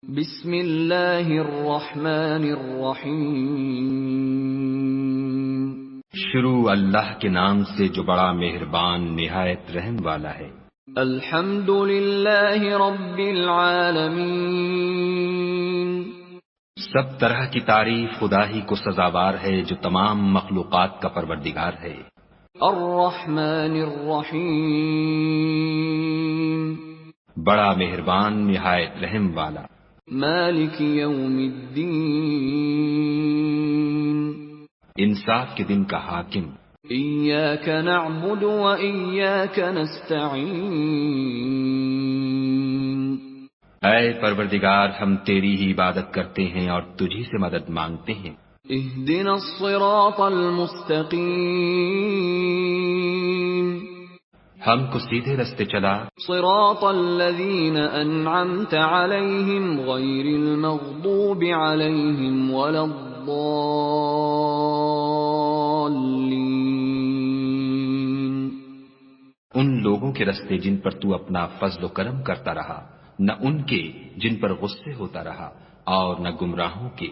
بسم اللہ الرحمن الرحیم۔ شروع اللہ کے نام سے جو بڑا مہربان نہایت رحم والا ہے۔ الحمد للہ رب العالمین۔ سب طرح کی تعریف خدا ہی کو سزاوار ہے جو تمام مخلوقات کا پروردگار ہے۔ الرحمن الرحیم۔ بڑا مہربان نہایت رحم والا۔ مالک یوم الدین۔ انصاف کے دن کا حاکم۔ ایاک نعبد و ایاک نستعین۔ اے پروردگار ہم تیری ہی عبادت کرتے ہیں اور تجھی سے مدد مانگتے ہیں۔ اہدنا الصراط المستقیم۔ ہم کو سیدھے رستے چلا۔ صراط الذین انعمت علیہم غیر المغضوب علیہم ولا الضالین۔ ان لوگوں کے رستے جن پر تو اپنا فضل و کرم کرتا رہا، نہ ان کے جن پر غصے ہوتا رہا، اور نہ گمراہوں کے